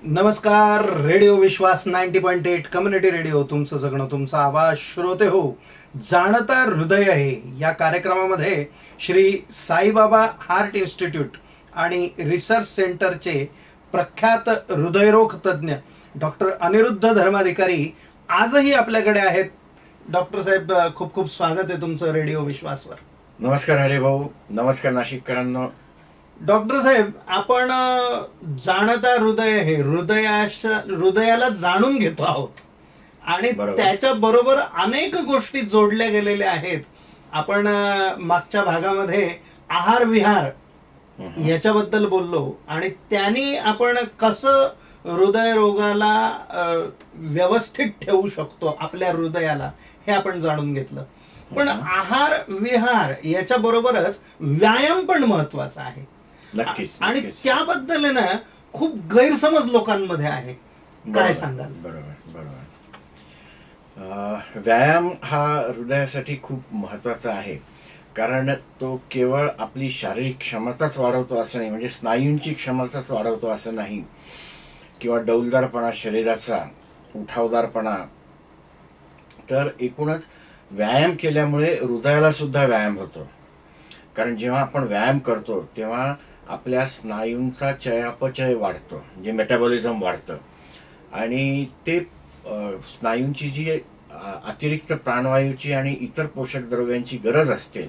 नमस्कार. रेडिओ विश्वास 90.8 community radio, तुमचं जगणं तुमचा आवाज. श्रोते हो, जाणता हृदय आहे या कार्यक्रमामध्ये श्री साईबाबा हार्ट इन्स्टिट्यूट आणि रिसर्च सेंटरचे प्रख्यात हृदयरोग तज्ज्ञ डॉक्टर अनिरुद्ध धर्माधिकारी आजही आपल्याकडे आहेत. डॉक्टर साहेब, खूप खूप स्वागत आहे तुमचं रेडिओ विश्वासवर. नमस्कार हरिभाऊ. नमस्कार नाशिककरांनो. डॉक्टर साहेब, आपण जाणता हृदय हे हृदयाला जाणून घेतो आहोत आणि त्याच्या बरोबर अनेक गोष्टी जोडल्या गेलेल्या आहेत. आपण मागच्या भागामध्ये आहार विहार याच्याबद्दल बोललो आणि त्यांनी आपण कसं हृदयरोगाला व्यवस्थित ठेवू शकतो आपल्या हृदयाला हे आपण जाणून घेतलं. पण आहार विहार याच्या बरोबरच व्यायाम पण महत्वाचा आहे. नक्कीच. आणि त्याबद्दल ना खूप गैरसमज लोकांमध्ये आहे. काय सांगाल? बरोबर. व्यायाम हा हृदयासाठी खूप महत्वाचा आहे, कारण तो केवळ आपली शारीरिक क्षमताच वाढवतो असं नाही, म्हणजे स्नायूंची क्षमताच वाढवतो असं नाही, किंवा डौलदारपणा शरीराचा, उठावदारपणा. तर एकूणच व्यायाम केल्यामुळे हृदयाला सुद्धा व्यायाम होतो. कारण जेव्हा आपण व्यायाम करतो तेव्हा आपल्या स्नायूंचा चयापचय वाढतो, म्हणजे मेटाबॉलिझम वाढतं, आणि ते स्नायूंची जी अतिरिक्त प्राणवायूची आणि इतर पोषक द्रव्यांची गरज असते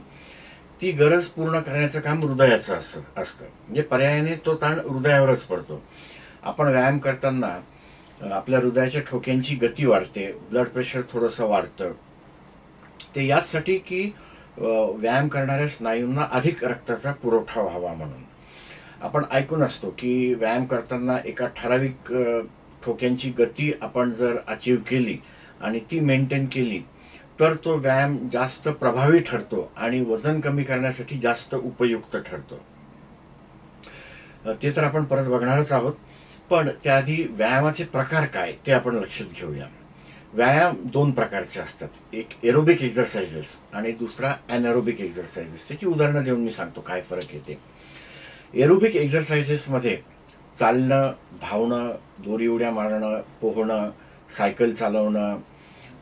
ती गरज पूर्ण करण्याचं काम हृदयाचं असतं. म्हणजे पर्यायाने तो ताण हृदयावरच पडतो. आपण व्यायाम करताना आपल्या हृदयाच्या ठोक्यांची गती वाढते, ब्लड प्रेशर थोडंसं वाढतं. ते याचसाठी की व्यायाम करणाऱ्या स्नायूंना अधिक रक्ताचा पुरवठा व्हावा म्हणून. आपण ऐकून असतो की व्यायाम करताना एका ठराविक ठोक्यांची गती आपण जर अचीव केली आणि ती मेंटेन केली तर तो व्यायाम जास्त प्रभावी ठरतो आणि वजन कमी करण्यासाठी जास्त उपयुक्त ठरतो. ते तर आपण परत बघणारच आहोत. पण त्याआधी व्यायामाचे प्रकार काय ते आपण लक्षात घेऊया. व्यायाम दोन प्रकारचे असतात, एक एरोबिक एक्झरसाइजेस आणि दुसरा अनएरोबिक एक्झरसाइजेस. त्याची उदाहरणं देऊन मी सांगतो काय फरक येते. एरोबिक एक्झरसाइजेसमध्ये चालणं, धावणं, दोरी उड्या मारणं, पोहणं, सायकल चालवणं,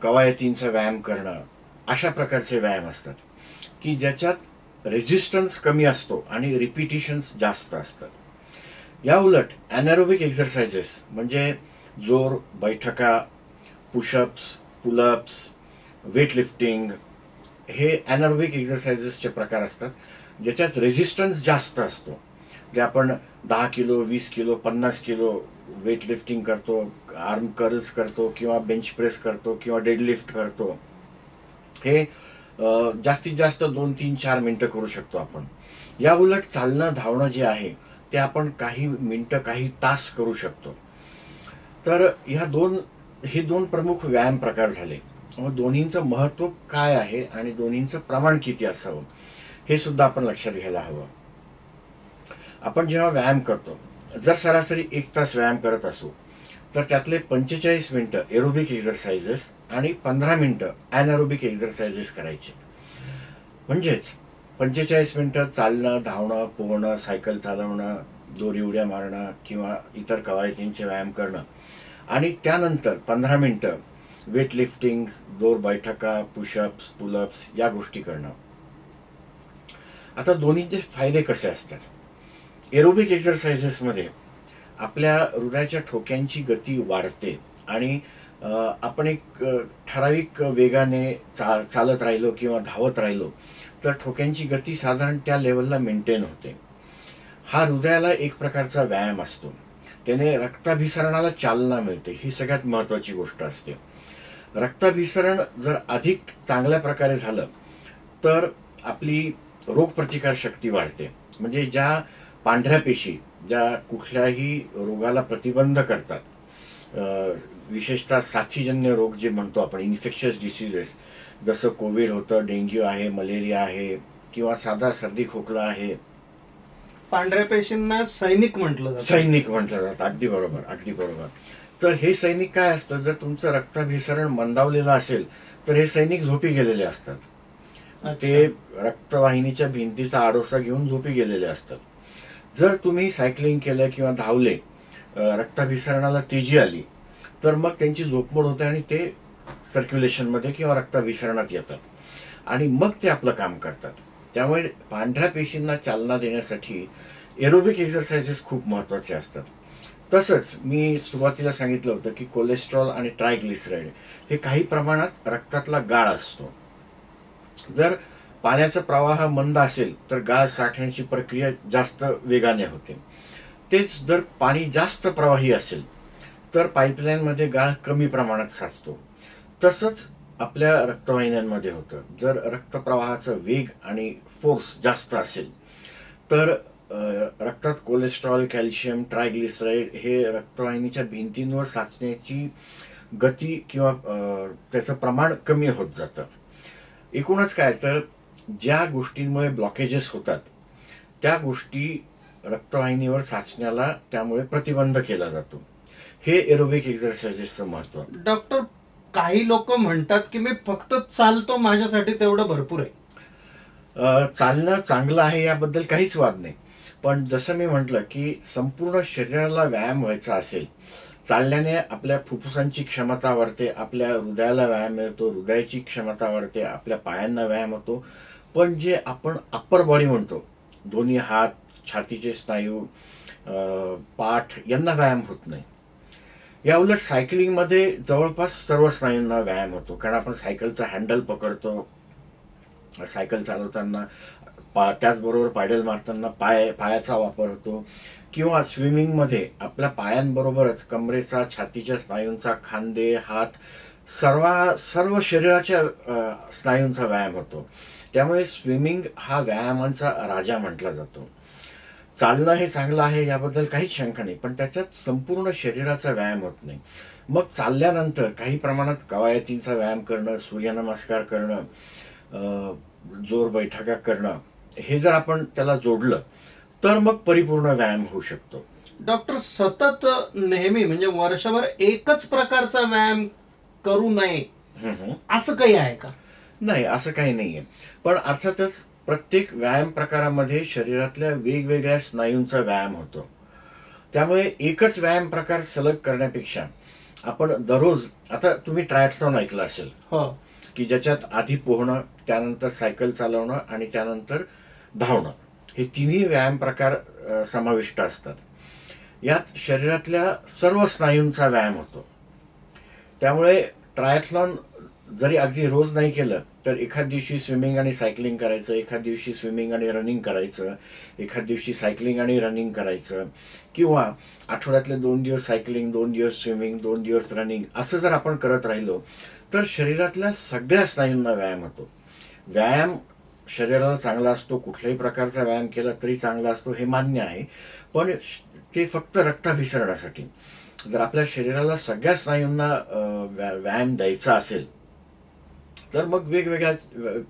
कवायतींचा व्यायाम करणं, अशा प्रकारचे व्यायाम असतात की ज्याच्यात रेझिस्टन्स कमी असतो आणि रिपिटिशन्स जास्त असतात. या उलट अनएरोबिक एक्झरसाइजेस म्हणजे जोर, बैठका, पुशअप्स, पुलअप्स, वेटलिफ्टिंग, हे अनएरोबिक एक्झरसाइजेसचे प्रकार असतात ज्याच्यात रेझिस्टन्स जास्त असतो. जे आपण 10 किलो, 20 किलो, 50 किलो वेटलिफ्टिंग करतो, आर्म कर्ल्स करतो, किंवा बेंच प्रेस करतो, किंवा डेडलिफ्ट करतो, हे जास्तीत जास्त 2, 3, 4 मिनिटं करू शकतो आपण. या उलट चालणं, धावणं जे आहे ते आपण काही मिनिटं, काही तास करू शकतो. तर हे दोन प्रमुख व्यायाम प्रकार झाले. मग दोन्हींचं महत्त्व काय आहे आणि दोन्हींचं प्रमाण किती असावं हे सुद्धा आपण लक्षात घ्यायला हवं. आपण जेव्हा व्यायाम करतो, जर सरासरी 1 तास व्यायाम करत असू तर त्यातले 45 मिनिटं एरोबिक एक्झरसाइजेस आणि 15 मिनिटं अनएरोबिक एक्झरसाइजेस करायचे. म्हणजेच 45 मिनिटं चालणं, धावणं, पोहणं, सायकल चालवणं, दोरी उड्या मारणं किंवा इतर कवायतींचे व्यायाम करणं, आणि त्यानंतर 15 मिनिटं वेटलिफ्टिंग, जोर बैठका, पुशअप्स, पुलअप्स या गोष्टी करणं. आता दोन्हीचे फायदे कसे असतात. एरोबिक एक्झरसाइजेसमध्ये आपल्या हृदयाच्या ठोक्यांची गती वाढते आणि आपण एक ठराविक वेगाने चालत राहिलो किंवा धावत राहिलो तर ठोक्यांची गती साधारण त्या लेवलला मेंटेन होते. हा हृदयाला एक प्रकारचा व्यायाम असतो. त्याने रक्ताभिसरणाला चालना मिळते, ही सगळ्यात महत्त्वाची गोष्ट असते. रक्ताभिसरण जर अधिक चांगल्या प्रकारे झालं तर आपली रोगप्रतिकार शक्ती वाढते. म्हणजे ज्या पांढऱ्या पेशी ज्या कुठल्याही रोगाला प्रतिबंध करतात, विशेषतः साथीजन्य रोग जे म्हणतो आपण, इन्फेक्शियस डिसीजेस, जसं कोविड होतं, डेंग्यू आहे, मलेरिया आहे, किंवा साधा सर्दी खोकला आहे. पांढऱ्या पेशींना सैनिक म्हटलं जातं. अगदी बरोबर. तर हे सैनिक काय असतं, जर तुमचं रक्ताभिसरण मंदावलेलं असेल तर हे सैनिक झोपी गेलेले असतात. ते रक्तवाहिनीच्या भिंतीचा आडोसा घेऊन झोपी गेलेले असतात. जर तुम्ही सायकलिंग केलं किंवा धावले रक्ताभिसरणाला तेजी आली तर मग त्यांची झोपमोड होते आणि ते सर्क्युलेशनमध्ये किंवा रक्ताभिसरणात येतात आणि मग ते आपलं काम करतात. त्यामुळे पांढऱ्या पेशींना चालना देण्यासाठी एरोबिक एक्सरसाइजेस खूप महत्त्वाचे असतात. तसंच मी सुरुवातीला सांगितलं होतं की कोलेस्ट्रॉल आणि ट्रायग्लिसराईड हे काही प्रमाणात रक्तातला गाळ असतो. जर पाण्याचा प्रवाह मंद असेल तर गाळ साठण्याची प्रक्रिया जास्त वेगाने होते. तेच जर पाणी जास्त प्रवाही असेल तर पाईपलाईनमध्ये गाळ कमी प्रमाणात साचतो. तसंच आपल्या रक्तवाहिन्यांमध्ये होतं. जर रक्तप्रवाहाचा वेग आणि फोर्स जास्त असेल तर रक्तात कोलेस्ट्रॉल, कॅल्शियम, ट्रायग्लिसराईड हे रक्तवाहिनीच्या भिंतींवर साचण्याची गती किंवा त्याचं प्रमाण कमी होत जातं. एकूणच काय तर ज्या गोष्टींमुळे ब्लॉकेजेस होतात त्या गोष्टी रक्तवाहिनीवर साचण्याला त्यामुळे प्रतिबंध केला जातो. हे एरोबिक एक्सरसाइजेसचं महत्व. डॉक्टर, काही लोक म्हणतात की मी फक्त चालतो, माझ्यासाठी तेवढं भरपूर आहे. चालणं चांगलं आहे याबद्दल काहीच वाद नाही. पण जसं मी म्हटलं की संपूर्ण शरीराला व्यायाम व्हायचा असेल, चालण्याने आपल्या फुफ्फुसांची क्षमता वाढते, आपल्या हृदयाला व्यायाम मिळतो, हृदयाची क्षमता वाढते, आपल्या पायांना व्यायाम होतो. पण जे आपण अप्पर बॉडी म्हणतो, दोन्ही हात, छातीचे स्नायू, पाठ यांना व्यायाम होत नाही. या उलट सायकलिंगमध्ये जवळपास सर्व स्नायूंना व्यायाम होतो. कारण आपण सायकलचा हँडल पकडतो, सायकल चालवताना त्याचबरोबर पायडल मारताना पायाचा वापर होतो, किंवा स्विमिंगमध्ये आपल्या पायांबरोबरच कमरेचा, छातीच्या स्नायूंचा, खांदे, हात सर्व शरीराच्या स्नायूंचा व्यायाम होतो. त्यामुळे स्विमिंग हा व्यायामांचा राजा म्हटला जातो. चालणं हे चांगलं आहे याबद्दल काहीच शंका नाही, पण त्याच्यात संपूर्ण शरीराचा व्यायाम होत नाही. मग चालल्यानंतर काही प्रमाणात कवायतींचा व्यायाम करणं, सूर्यनमस्कार करणं, जोर बैठका करणं, हे जर आपण त्याला जोडलं तर मग परिपूर्ण व्यायाम होऊ शकतो. डॉक्टर, सतत नेहमी म्हणजे वर्षभर एकच प्रकारचा व्यायाम करू नये असं काही आहे का? नाही, असं काही नाहीये. पण अर्थातच प्रत्येक व्यायाम प्रकारामध्ये शरीरातल्या वेगवेगळ्या स्नायूंचा व्यायाम होतो. त्यामुळे एकच व्यायाम प्रकार सलग करण्यापेक्षा आपण दररोज, आता तुम्ही ट्रायथलॉन ऐकलं असेल की ज्याच्यात आधी पोहणं, त्यानंतर सायकल चालवणं आणि त्यानंतर धावणं, हे तिन्ही व्यायाम प्रकार समाविष्ट असतात. यात शरीरातल्या सर्व स्नायूंचा व्यायाम होतो. त्यामुळे ट्रायथलॉन जरी अगदी रोज नाही केलं तर एखाद दिवशी स्विमिंग आणि सायकलिंग करायचं, एखाद दिवशी स्विमिंग आणि रनिंग करायचं, एखाद दिवशी सायकलिंग आणि रनिंग करायचं, किंवा आठवड्यातले 2 दिवस सायकलिंग, 2 दिवस स्विमिंग, 2 दिवस रनिंग, असं जर आपण करत राहिलो तर शरीरातल्या सगळ्या स्नायूंना व्यायाम होतो. व्यायाम शरीराला चांगला असतो, कुठल्याही प्रकारचा व्यायाम केला तरी चांगला असतो, हे मान्य आहे. पण ते फक्त रक्ताभिसरणासाठी. जर आपल्या शरीराला सगळ्या स्नायूंना व्यायाम द्यायचा असेल तर मग वेगवेगळ्या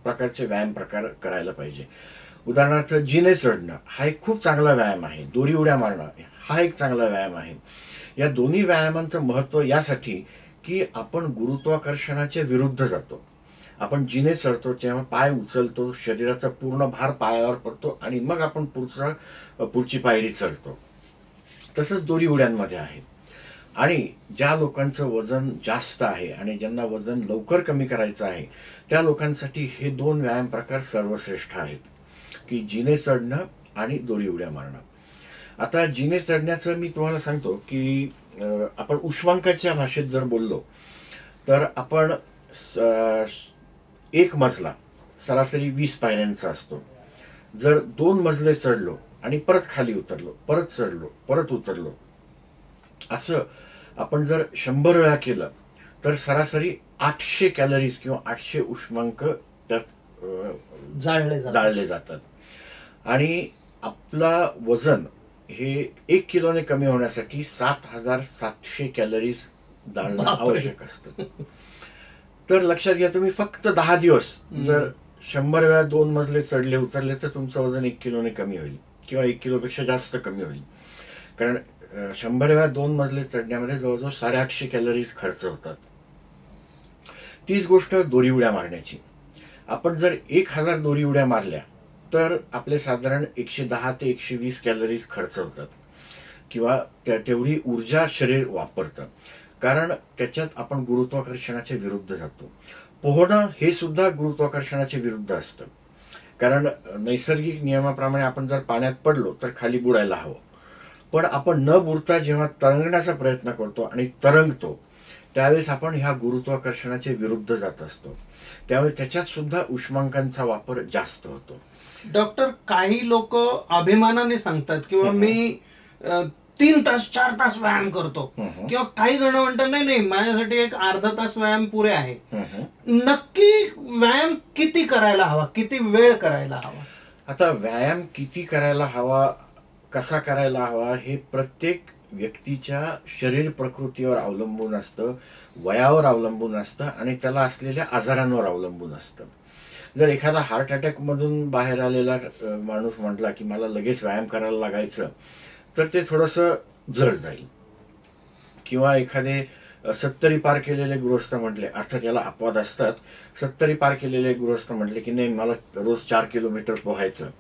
प्रकारचे व्यायाम प्रकार करायला पाहिजे. उदाहरणार्थ जिने चढणं हा एक खूप चांगला व्यायाम आहे. दोरी उड्या मारणं हा एक चांगला व्यायाम आहे. या दोन्ही व्यायामांचं महत्व यासाठी की आपण गुरुत्वाकर्षणाच्या विरुद्ध जातो. आपण जिने चढतो तेव्हा पाय उचलतो, शरीराचा पूर्ण भार पायावर पडतो आणि मग आपण पुढची पायरी चढतो. तसंच दोरी उड्यांमध्ये आहे. आणि ज्या लोकांचं वजन जास्त आहे आणि ज्यांना वजन लवकर कमी करायचं आहे त्या लोकांसाठी हे 2 व्यायाम प्रकार सर्वश्रेष्ठ आहेत, की जिने चढणं आणि दोरी उड्या मारणं. आता जिने चढण्याचं मी तुम्हाला सांगतो की आपण उष्मांकाच्या भाषेत जर बोललो तर आपण एक मजला सरासरी 20 पायऱ्यांचा असतो. जर 2 मजले चढलो आणि परत खाली उतरलो, परत चढलो, परत उतरलो, असं आपण जर 100 वेळा केलं तर सरासरी 800 कॅलरीज किंवा 800 उष्मांक त्यात जाळले जातात. आणि आपला वजन हे 1 किलोने कमी होण्यासाठी 7700 कॅलरीज जाळणं आवश्यक असतं. तर लक्षात घ्या, तुम्ही फक्त 10 दिवस जर 100 वेळा 2 मजले चढले उतरले तर तुमचं वजन 1 किलोने कमी होईल किंवा 1 किलोपेक्षा जास्त कमी होईल. कारण 100 वेळा 2 मजले चढण्यामध्ये जवळजवळ 850 कॅलरीज खर्च होतात. तीच गोष्ट दोरी उड्या मारण्याची. आपण जर 1000 दोरी उड्या मारल्या तर आपले साधारण 110 ते 120 कॅलरीज खर्च होतात. किंवा तेवढी ऊर्जा शरीर वापरतं, कारण त्याच्यात आपण गुरुत्वाकर्षणाच्या विरुद्ध जातो. पोहणं हे सुद्धा गुरुत्वाकर्षणाच्या विरुद्ध असतं, कारण नैसर्गिक नियमाप्रमाणे आपण जर पाण्यात पडलो तर खाली बुडायला हवं, पण आपण न बुडता जेव्हा तरंगण्याचा प्रयत्न करतो आणि तरंगतो त्यावेळेस आपण ह्या गुरुत्वाकर्षणाच्या विरुद्ध जात असतो. त्यामुळे त्याच्यात सुद्धा उष्मांकांचा वापर जास्त होतो. डॉक्टर, काही लोक अभिमानाने सांगतात किंवा मी 3 तास 4 तास व्यायाम करतो, किंवा काही जण म्हणतात नाही नाही माझ्यासाठी एक अर्धा तास व्यायाम पुरे आहे. नक्की व्यायाम किती करायला हवा, किती वेळ करायला हवा? आता व्यायाम किती करायला हवा, कसा करायला हवा हे प्रत्येक व्यक्तीच्या शरीर प्रकृतीवर अवलंबून असतं, वयावर अवलंबून असतं आणि त्याला असलेल्या आजारांवर अवलंबून असतं. जर एखादा हार्ट अटॅक मधून बाहेर आलेला माणूस म्हटला की मला लगेच व्यायाम करायला लागायचं तर ते थोडंसं जड जाईल. किंवा एखादे 70 पार केलेले गृहस्थ म्हटले, अर्थात याला अपवाद असतात, 70 पार केलेले गृहस्थ म्हटले की नाही मला रोज 4 किलोमीटर पोहायचं,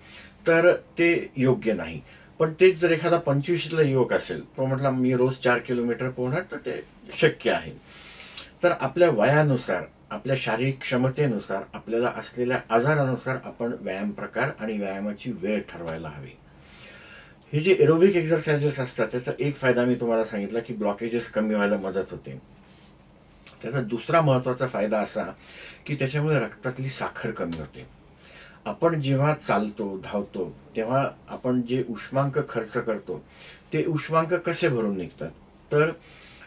तर ते योग्य नाही. पण तेच जर एखादा 25ला युवक असेल, तो म्हटला मी रोज 4 किलोमीटर पोहणार, तर ते शक्य आहे. तर आपल्या वयानुसार, आपल्या शारीरिक क्षमतेनुसार, आपल्याला असलेल्या आजारानुसार आपण व्यायाम प्रकार आणि व्यायामाची वेळ ठरवायला हवी. हे जे एरोबिक एक्सरसाइजेस असतात त्याचा एक फायदा मी तुम्हाला सांगितला की ब्लॉकेजेस कमी व्हायला मदत होते. त्याचा दुसरा महत्वाचा फायदा असा की त्याच्यामुळे रक्तातली साखर कमी होते. आपण जेव्हा चालतो, धावतो, तेव्हा आपण जे उष्मांक खर्च करतो ते उष्मांक कसे भरून निघतात, तर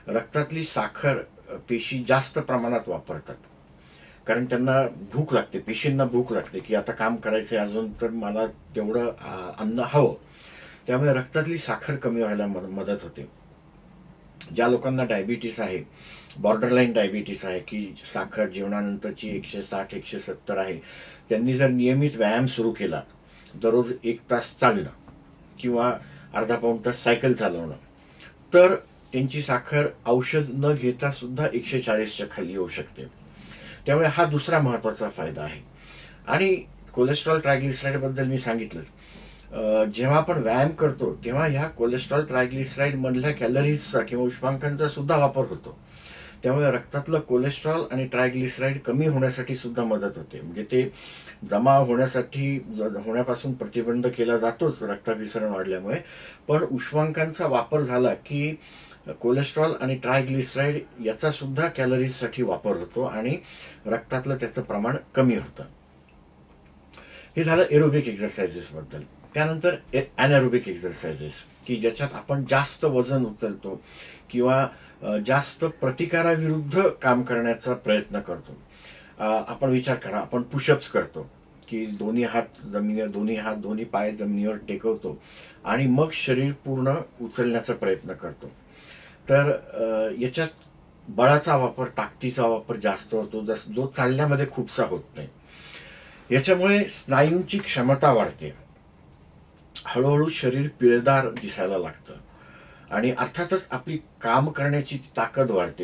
रक्तातली साखर पेशी जास्त प्रमाणात वापरतात, कारण त्यांना भूक लागते, पेशींना भूक लागते की आता काम करायचंय अजून, तर मला तेवढं अन्न हवं. त्यामुळे रक्तातली साखर कमी व्हायला मदत होते. ज्या लोकांना डायबिटीस आहे, बॉर्डरलाईन डायबिटीस आहे, की साखर जेवणानंतरची 160-170 आहे, त्यांनी जर नियमित व्यायाम सुरू केला, दररोज 1 तास चालणं किंवा अर्धा पाऊण तास सायकल चालवणं, तर त्यांची साखर औषध न घेता सुद्धा 140च्या खाली येऊ शकते. त्यामुळे हा दुसरा महत्वाचा फायदा आहे. आणि कोलेस्ट्रॉल ट्रायग्लिसराईड बद्दल मी सांगितलं, जेव्हा आपण व्यायाम करतो तेव्हा ह्या कोलेस्ट्रॉल ट्रायग्लिसराईड मधल्या कॅलरीजचा किंवा उष्मांकांचा सुद्धा वापर होतो. त्यामुळे रक्तातलं कोलेस्ट्रॉल आणि ट्रायग्लिसराईड कमी होण्यासाठी सुद्धा मदत होते. म्हणजे ते जमा होण्यापासून प्रतिबंध केला जातोच रक्ताभिसरण वाढल्यामुळे, पण उष्मांकांचा वापर झाला की कोलेस्ट्रॉल आणि ट्रायग्लिसराईड याचा सुद्धा कॅलरीजसाठी वापर होतो आणि रक्तातलं त्याचं प्रमाण कमी होतं. हे झालं एरोबिक एक्सरसाइजेस बद्दल. त्यानंतर अनएरोबिक एक्सरसाइजेस की ज्याच्यात आपण जास्त वजन उचलतो किंवा जास्त प्रतिकाराविरुद्ध काम करण्याचा प्रयत्न करतो. आपण विचार करा, आपण पुशअप्स करतो की दोन्ही हात जमिनीवर, दोन्ही पाय जमिनीवर टेकवतो आणि मग शरीर पूर्ण उचलण्याचा प्रयत्न करतो. तर याच्यात बळाचा वापर, ताकदीचा वापर जास्त होतो, जो चालण्यामध्ये खूपसा होत नाही. याच्यामुळे स्नायूंची क्षमता वाढते, हळूहळू शरीर पिळदार दिसायला लागतं आणि अर्थातच आपली काम करण्याची ताकद वाढते.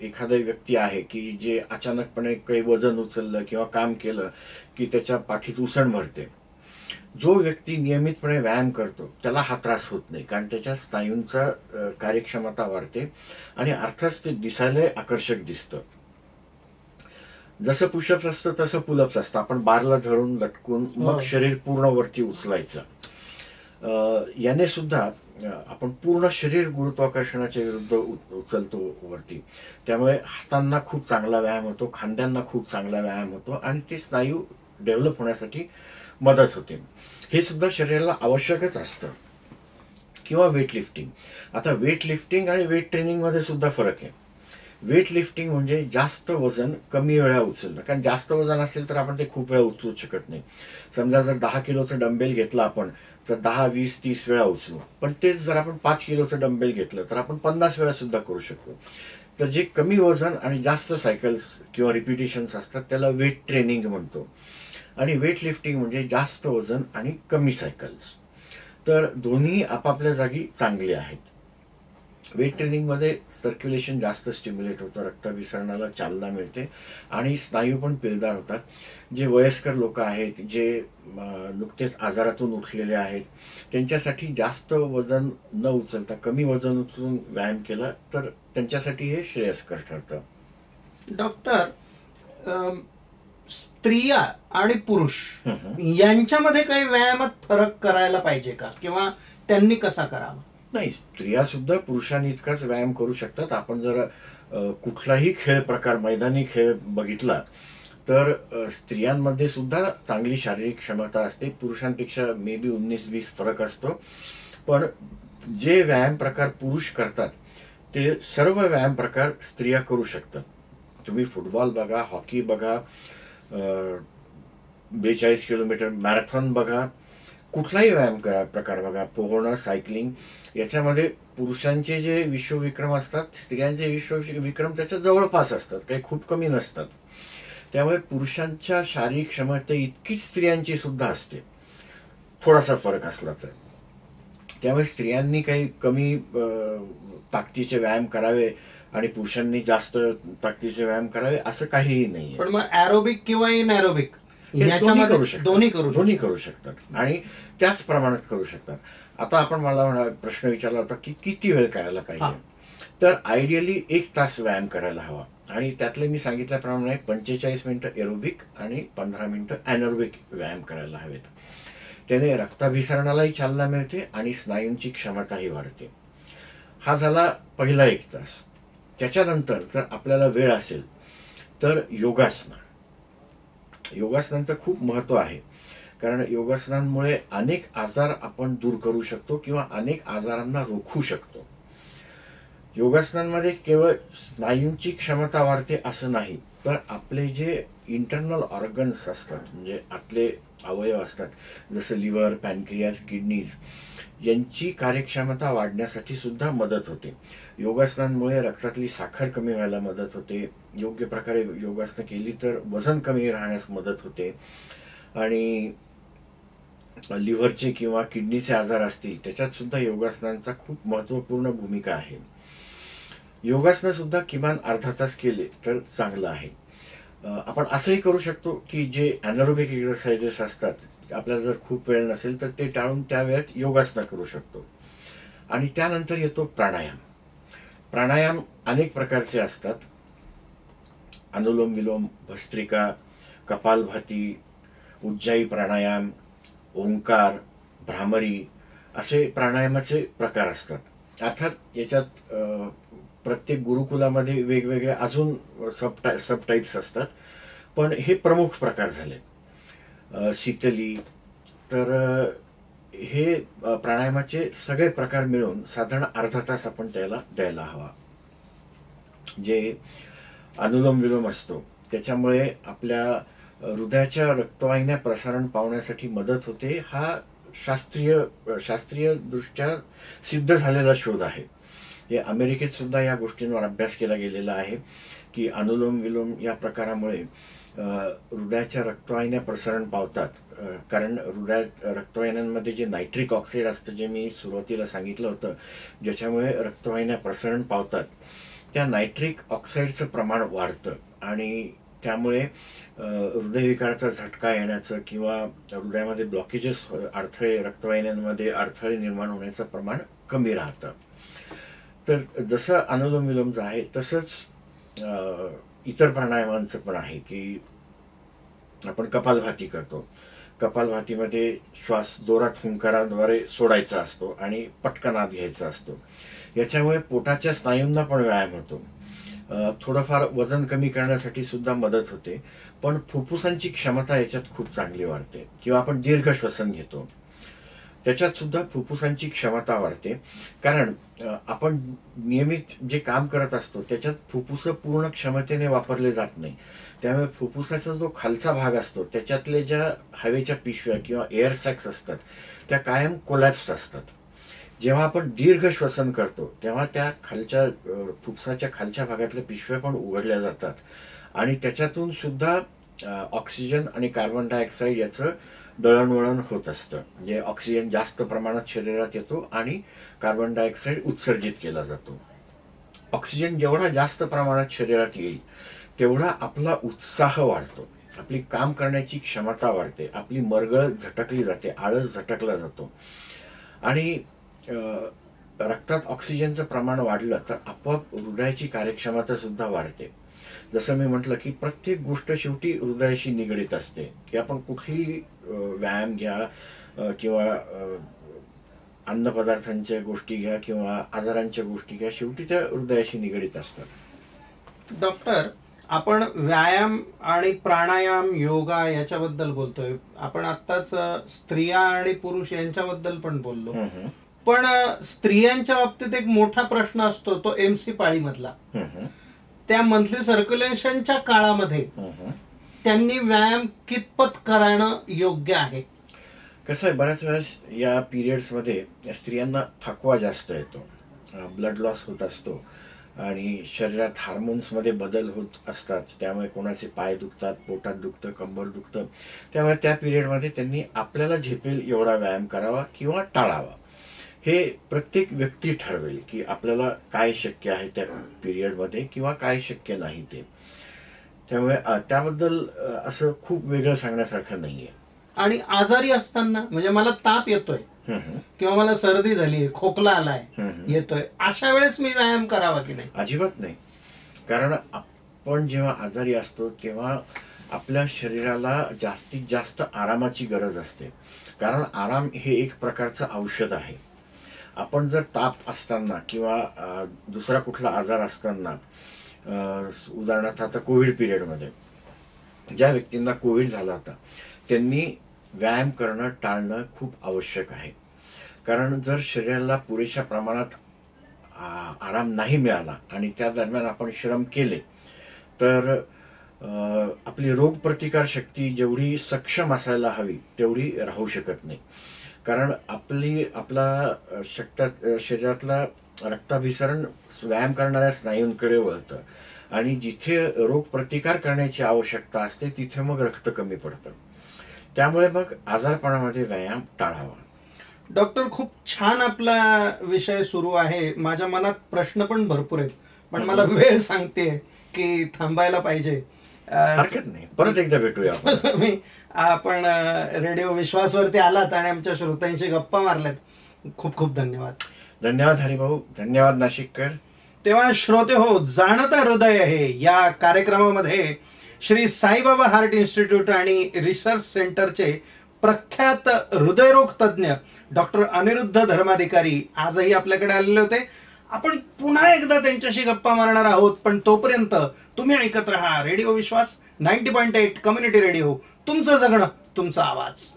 एखादा व्यक्ती आहे की जे अचानकपणे काही वजन उचललं किंवा काम केलं की त्याच्या पाठीत उसण भरते. जो व्यक्ती नियमितपणे व्यायाम करतो त्याला हा त्रास होत नाही, कारण त्याच्या स्नायूंचा कार्यक्षमता वाढते आणि अर्थातच ते दिसायला आकर्षक दिसतं. जसं पुशअप्स असतं तसं पुलअप्स असतं. आपण बारला धरून लटकून मग शरीर पूर्ण वरती उचलायचं. याने सुद्धा आपण पूर्ण शरीर गुरुत्वाकर्षणाच्या विरुद्ध उचलतो वरती. त्यामुळे हातांना खूप चांगला व्यायाम होतो, खांद्यांना खूप चांगला व्यायाम होतो आणि ते स्नायू डेव्हलप होण्यासाठी मदत होते. हे सुद्धा शरीराला आवश्यकच असतं. किंवा वेट लिफ्टिंग. आता वेट लिफ्टिंग आणि वेट ट्रेनिंग मध्ये सुद्धा फरक आहे. वेट लिफ्टिंग म्हणजे जास्त वजन कमी वेळा उचलणं, कारण जास्त वजन असेल तर आपण ते खूप वेळा उचलू शकत नाही. समजा जर 10 किलोचं डंबेल घेतलं आपण तर 10, 20, 30 वेळा उचलू, पण तेच जर आपण 5 किलोचं डंबेल घेतलं तर आपण 50 वेळा सुद्धा करू शकतो. तर जे कमी वजन आणि जास्त सायकल्स किंवा रिपिटेशन्स असतात त्याला वेट ट्रेनिंग म्हणतो. आणि वेट लिफ्टिंग म्हणजे जास्त वजन आणि कमी सायकल्स. तर दोन्ही आपापल्या जागी चांगले आहेत. वेट ट्रेनिंगमध्ये सर्क्युलेशन जास्त स्टिम्युलेट होतं, रक्ताभिसरणाला चालना मिळते आणि स्नायू पण पिळदार होतात. जे वयस्कर लोक आहेत, जे नुकतेच आजारातून उठलेले आहेत, त्यांच्यासाठी जास्त वजन न उचलता कमी वजन उचलून व्यायाम केला तर त्यांच्यासाठी हे श्रेयस्कर ठरतं. डॉक्टर, स्त्रिया आणि पुरुष यांच्यामध्ये काही व्यायामात फरक करायला पाहिजे का, किंवा त्यांनी कसा करावा? नाही, स्त्रिया सुद्धा पुरुषांनी इतकाच व्यायाम करू शकतात. आपण जर कुठलाही खेळ प्रकार, मैदानी खेळ बघितला तर स्त्रियांमध्ये सुद्धा चांगली शारीरिक क्षमता असते. पुरुषांपेक्षा मे बी 19-20 फरक असतो. पण जे व्यायाम प्रकार पुरुष करतात ते सर्व व्यायाम प्रकार स्त्रिया करू शकतात. तुम्ही फुटबॉल बघा, हॉकी बघा, 42 किलोमीटर मॅरेथॉन बघा, कुठलाही व्यायाम प्रकार बघा, पोहणं, सायकलिंग, याच्यामध्ये पुरुषांचे जे विश्वविक्रम असतात, स्त्रियांचे विश्वविक्रम त्याच्या जवळपास असतात, काही खूप कमी नसतात. त्यामुळे पुरुषांच्या शारीरिक क्षमते इतकीच स्त्रियांची सुद्धा असते, थोडासा फरक असला तर. त्यामुळे स्त्रियांनी काही कमी ताकदीचे व्यायाम करावे आणि पुरुषांनी जास्त ताकदीचे व्यायाम करावे असं काहीही नाही. पण मग ॲरोबिक किंवा इनॲरोबिक दोन्ही करू शकतात आणि त्याच प्रमाणात करू शकतात. आता आपण मला प्रश्न विचारला होता की किती वेळ करायला पाहिजे, तर आयडियली 1 तास व्यायाम करायला हवा आणि त्यातले मी सांगितल्याप्रमाणे 45 मिनिटं एरोबिक आणि 15 मिनिटं ॲनरोबिक व्यायाम करायला हवेत. त्याने रक्ताभिसरणालाही चालना मिळते आणि स्नायूंची क्षमताही वाढते. हा झाला पहिला 1 तास. त्याच्यानंतर जर आपल्याला वेळ असेल तर योगासनांचं खूप महत्व आहे, कारण योगासनांमुळे अनेक आजार आपण दूर करू शकतो किंवा अनेक आजारांना रोखू शकतो. योगासनांमध्ये केवळ स्नायूंची क्षमता वाढते असं नाही, तर आपले जे इंटरनल ऑर्गन्स असतात, म्हणजे आतले अवयव असतात, जसं लिव्हर, पॅनक्रियास, किडनीज, यांची कार्यक्षमता वाढण्यासाठी सुद्धा मदत होते. योगासनांमुळे रक्तातली साखर कमी व्हायला मदत होते. योग्य प्रकारे योगासनं केली तर वजन कमी राहण्यास मदत होते आणि लिव्हरचे किंवा किडनीचे आजार असतील त्याच्यात सुद्धा योगासनांचा खूप महत्त्वपूर्ण भूमिका आहे. योगासनं सुद्धा किमान अर्धा तास केले तर चांगलं आहे. आपण असंही करू शकतो की जे ॲनरोबिक एक्सरसाइजेस असतात, आपल्याला जर खूप वेळ नसेल तर ते टाळून त्या वेळेत योगासनं करू शकतो. आणि त्यानंतर येतो प्राणायाम. प्राणायाम अनेक प्रकारचे असतात. अनुलोम विलोम, भस्त्रिका, कपालभाती, उज्जाई प्राणायाम, ओंकार, भ्रामरी असे प्राणायामाचे प्रकार असतात. अर्थात याच्यात प्रत्येक गुरुकुलामध्ये वेगवेगळे अजून सब टाईप्स असतात, पण हे प्रमुख प्रकार झाले. शीतली, तर हे प्राणायामाचे सगळे प्रकार मिळून साधारण अर्धा तास आपण त्याला द्यायला हवा. जे अनुलोम विलोम असतो त्याच्यामुळे आपल्या हृदयाच्या रक्तवाहिन्या प्रसारण पावण्यासाठी मदत होते. हा शास्त्रीय दृष्ट्या सिद्ध झालेला शोध आहे. हे अमेरिकेत सुद्धा या गोष्टींवर अभ्यास केला गेलेला आहे की अनुलोम विलोम या प्रकारामुळे हृदयाच्या रक्तवाहिन्या प्रसारण पावतात. कारण रक्तवाहिन्यांमध्ये जे नायट्रिक ऑक्साईड असतं, जे मी सुरुवातीला सांगितलं होतं, ज्याच्यामुळे रक्तवाहिन्या प्रसारण पावतात, त्या नायट्रिक ऑक्साईडचं प्रमाण वाढतं आणि त्यामुळे हृदयविकाराचा झटका येण्याचं किंवा हृदयामध्ये ब्लॉकेजेस, अडथळे, रक्तवाहिन्यांमध्ये अडथळे निर्माण होण्याचं प्रमाण कमी राहतं. तर जसं अनुलोम विलोमचं आहे तसंच इतर प्राणायामांचं पण आहे की आपण कपालभाती करतो. कपालभातीमध्ये श्वास जोरात हुंकाराद्वारे सोडायचा असतो आणि पटकन आत घ्यायचा असतो. याच्यामुळे पोटाच्या स्नायूंना पण व्यायाम होतो. थोडंफार वजन कमी करण्यासाठी सुद्धा मदत होते. पण फुफ्फुसांची क्षमता याच्यात खूप चांगली वाढते. किंवा आपण दीर्घ श्वसन घेतो त्याच्यात सुद्धा फुफ्फुसांची क्षमता वाढते. कारण आपण नियमित जे काम करत असतो त्याच्यात फुफ्फुसं पूर्ण क्षमतेने वापरले जात नाही. त्यामुळे फुफ्फुसाचा जो खालचा भाग असतो त्याच्यातले ज्या हवेच्या पिशव्या किंवा एअर सॅक्स असतात त्या कायम कोलॅप्स्ड असतात. जेव्हा आपण दीर्घ श्वसन करतो तेव्हा त्या खालच्या फुफ्फुसाच्या खालच्या भागातल्या पिशव्या पण उघडल्या जातात आणि त्याच्यातून सुद्धा ऑक्सिजन आणि कार्बन डायऑक्साईड याचं दळणवळण होत असतं. म्हणजे ऑक्सिजन जास्त प्रमाणात शरीरात येतो आणि कार्बन डायऑक्साईड उत्सर्जित केला जातो. ऑक्सिजन जेवढा जास्त प्रमाणात शरीरात येईल तेवढा आपला उत्साह वाढतो, आपली काम करण्याची क्षमता वाढते, आपली मरगळ झटकली जाते, आळस झटकला जातो आणि रक्तात ऑक्सिजनचं प्रमाण वाढलं तर आपोआप हृदयाची कार्यक्षमता सुद्धा वाढते. जसं मी म्हटलं की प्रत्येक गोष्ट शेवटी हृदयाशी निगडीत असते, की आपण कुठलीही व्यायाम घ्या किंवा अन्नपदार्थांच्या गोष्टी घ्या किंवा आजारांच्या गोष्टी घ्या, शेवटी त्या हृदयाशी निगडीत असतात. डॉक्टर, आपण व्यायाम आणि प्राणायाम, योगा याच्याबद्दल बोलतोय. आपण आत्ताच स्त्रिया आणि पुरुष यांच्याबद्दल पण बोललो. पण स्त्रियांच्या बाबतीत एक मोठा प्रश्न असतो, तो MC पाळीमधला. त्या मंथली सर्क्युलेशनच्या काळामध्ये त्यांनी व्यायाम कितपत करणं योग्य आहे? कसं आहे, बऱ्याच वेळेस या पिरियड्समध्ये स्त्रियांना थकवा जास्त येतो, ब्लड लॉस होत असतो आणि शरीरात हार्मोन्समध्ये बदल होत असतात. त्यामुळे कोणाचे पाय दुखतात, पोटात दुखतं, कंबर दुखतं. त्यामुळे त्या पिरियडमध्ये त्यांनी आपल्याला झेपेल एवढा व्यायाम करावा किंवा टाळावा. हे प्रत्येक व्यक्ती ठरवेल की आपल्याला काय शक्य आहे त्या पिरियडमध्ये किंवा काय शक्य नाही ते. त्यामुळे त्याबद्दल असं खूप वेगळं सांगण्यासारखं नाहीये. आणि आजारी असताना, म्हणजे मला ताप येतोय किंवा मला सर्दी झाली, खोकला आलाय, येतोय, अशा वेळेस मी व्यायाम करावा की नाही? अजिबात नाही. कारण आपण जेव्हा आजारी असतो तेव्हा आपल्या शरीराला जास्तीत जास्त आरामाची गरज असते. कारण आराम हे एक प्रकारचं औषध आहे. आपण जर ताप असताना किंवा दुसरा कुठला आजार असताना, उदाहरणार्थ आता कोविड पिरियडमध्ये ज्या व्यक्तींना कोविड झाला होता त्यांनी व्यायाम करणं टाळणं खूप आवश्यक आहे. कारण जर शरीराला पुरेशा प्रमाणात आराम नाही मिळाला आणि त्या दरम्यान आपण श्रम केले तर आपली रोगप्रतिकार शक्ती जेवढी सक्षम असायला हवी तेवढी राहू शकत नाही. कारण आपला शरीरातला रक्ताभिसरण व्यायाम करणाऱ्या स्नायूंकडे वळतं आणि जिथे रोगप्रतिकार करण्याची आवश्यकता असते तिथे मग रक्त कमी पडतं. त्यामुळे मग आजारपणामध्ये व्यायाम टाळावा. डॉक्टर, खूप छान आपला विषय सुरू आहे. माझ्या मनात प्रश्न पण भरपूर आहेत, पण मला वेळ सांगते की थांबायला पाहिजे. हरकत नाही, परत एकदा भेटूया. आपण रेडिओ विश्वासवरती आलात आणि आमच्या श्रोत्यांशी गप्पा मारल्यात. खूप खूप धन्यवाद. धन्यवाद हरिभाऊ, धन्यवाद नाशिककर. तेव्हा श्रोते हो, जाणता हृदय आहे या कार्यक्रमामध्ये श्री साईबाबा हार्ट इन्स्टिट्यूट आणि रिसर्च सेंटरचे प्रख्यात हृदयरोग तज्ज्ञ डॉक्टर अनिरुद्ध धर्माधिकारी आजही आपल्याकडे आलेले होते. आपण पुन्हा एकदा त्यांच्याशी गप्पा मारणार आहोत, पण तोपर्यंत तुम्ही ऐकत रहा रेडिओ विश्वास 90.8 कम्युनिटी रेडिओ. तुमचं जगणं, तुमचा आवाज.